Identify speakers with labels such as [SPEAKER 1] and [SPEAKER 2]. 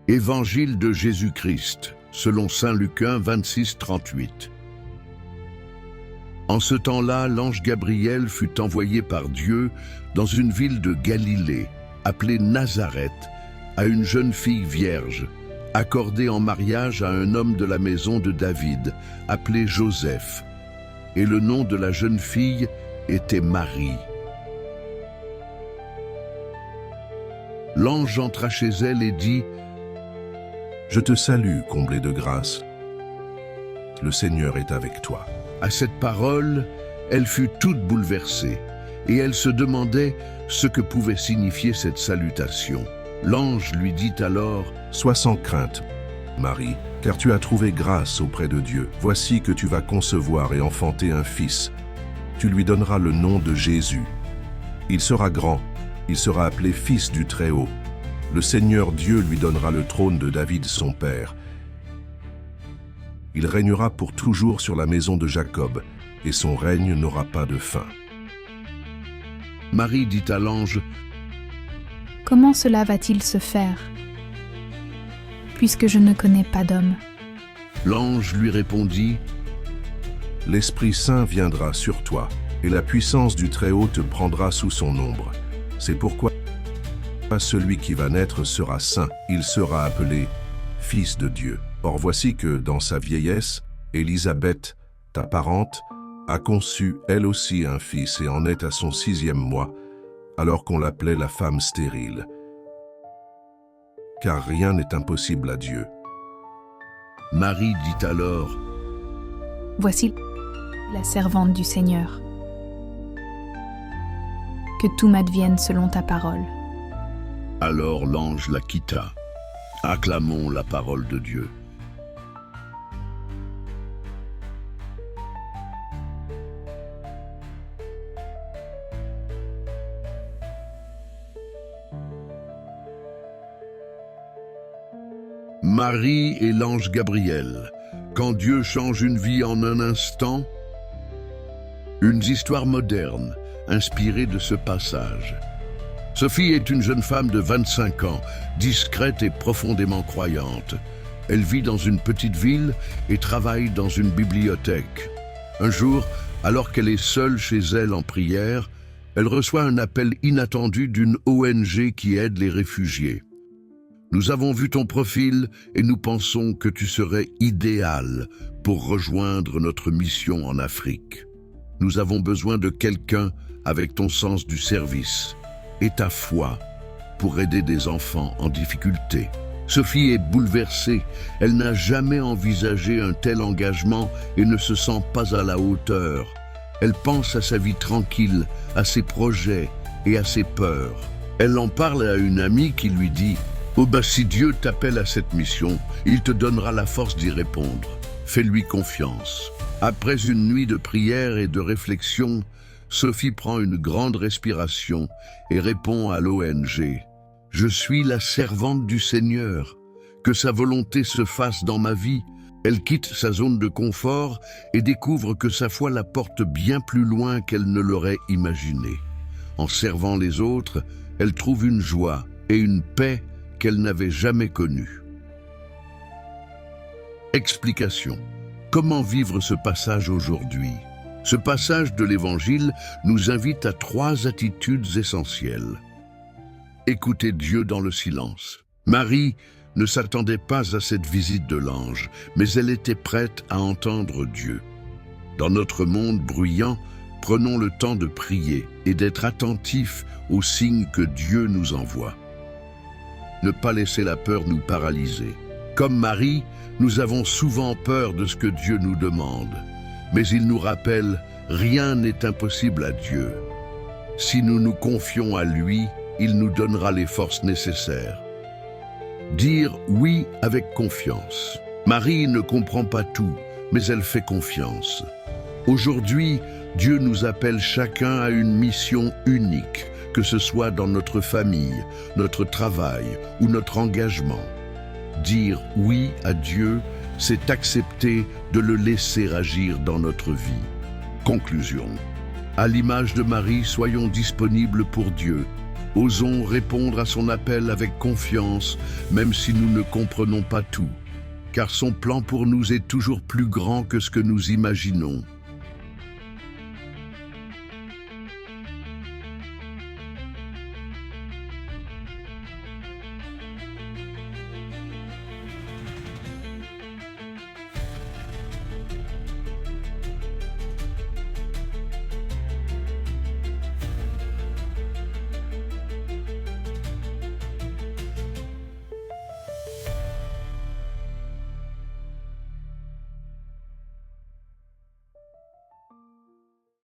[SPEAKER 1] Évangile de Jésus-Christ, selon saint Luc 1, 26-38. En ce temps-là, l'ange Gabriel fut envoyé par Dieu dans une ville de Galilée, appelée Nazareth, à une jeune fille vierge, accordée en mariage à un homme de la maison de David, appelé Joseph. Et le nom de la jeune fille était Marie. L'ange entra chez elle et dit : «
[SPEAKER 2] Je te salue, comblée de grâce. Le Seigneur est avec toi. »
[SPEAKER 1] À cette parole, elle fut toute bouleversée, et elle se demandait ce que pouvait signifier cette salutation. L'ange lui dit alors :
[SPEAKER 2] « Sois sans crainte, Marie, car tu as trouvé grâce auprès de Dieu. Voici que tu vas concevoir et enfanter un fils. Tu lui donneras le nom de Jésus. Il sera grand, il sera appelé Fils du Très-Haut. Le Seigneur Dieu lui donnera le trône de David son père. Il régnera pour toujours sur la maison de Jacob, et son règne n'aura pas de fin. »
[SPEAKER 1] Marie dit à l'ange :
[SPEAKER 3] « Comment cela va-t-il se faire, puisque je ne connais pas d'homme ?»
[SPEAKER 1] L'ange lui répondit :
[SPEAKER 2] « L'Esprit Saint viendra sur toi, et la puissance du Très-Haut te prendra sous son ombre. C'est pourquoi celui qui va naître sera saint, il sera appelé Fils de Dieu. Or voici que, dans sa vieillesse, Élisabeth, ta parente, a conçu elle aussi un fils et en est à son 6e mois, alors qu'on l'appelait la femme stérile. Car rien n'est impossible à Dieu. »
[SPEAKER 1] Marie dit alors :
[SPEAKER 3] « Voici la servante du Seigneur. Que tout m'advienne selon ta parole. »
[SPEAKER 1] Alors l'ange la quitta. Acclamons la parole de Dieu. Marie et l'ange Gabriel. Quand Dieu change une vie en un instant, une histoire moderne inspirée de ce passage. Sophie est une jeune femme de 25 ans, discrète et profondément croyante. Elle vit dans une petite ville et travaille dans une bibliothèque. Un jour, alors qu'elle est seule chez elle en prière, elle reçoit un appel inattendu d'une ONG qui aide les réfugiés. « Nous avons vu ton profil et nous pensons que tu serais idéal pour rejoindre notre mission en Afrique. Nous avons besoin de quelqu'un avec ton sens du service et ta foi pour aider des enfants en difficulté. » Sophie est bouleversée. Elle n'a jamais envisagé un tel engagement et ne se sent pas à la hauteur. Elle pense à sa vie tranquille, à ses projets et à ses peurs. Elle en parle à une amie qui lui dit : « Oh si Dieu t'appelle à cette mission, il te donnera la force d'y répondre. Fais-lui confiance. » Après une nuit de prière et de réflexion, Sophie prend une grande respiration et répond à l'ONG : « Je suis la servante du Seigneur. Que sa volonté se fasse dans ma vie. » Elle quitte sa zone de confort et découvre que sa foi la porte bien plus loin qu'elle ne l'aurait imaginé. En servant les autres, elle trouve une joie et une paix qu'elle n'avait jamais connues. Explication. Comment vivre ce passage aujourd'hui ? Ce passage de l'Évangile nous invite à 3 attitudes essentielles. Écouter Dieu dans le silence. Marie ne s'attendait pas à cette visite de l'ange, mais elle était prête à entendre Dieu. Dans notre monde bruyant, prenons le temps de prier et d'être attentifs aux signes que Dieu nous envoie. Ne pas laisser la peur nous paralyser. Comme Marie, nous avons souvent peur de ce que Dieu nous demande, mais il nous rappelle « Rien n'est impossible à Dieu ». Si nous nous confions à lui, il nous donnera les forces nécessaires. Dire oui avec confiance. Marie ne comprend pas tout, mais elle fait confiance. Aujourd'hui, Dieu nous appelle chacun à une mission unique, que ce soit dans notre famille, notre travail ou notre engagement. Dire oui à Dieu, c'est accepter de le laisser agir dans notre vie. Conclusion. À l'image de Marie, soyons disponibles pour Dieu. Osons répondre à son appel avec confiance, même si nous ne comprenons pas tout, car son plan pour nous est toujours plus grand que ce que nous imaginons.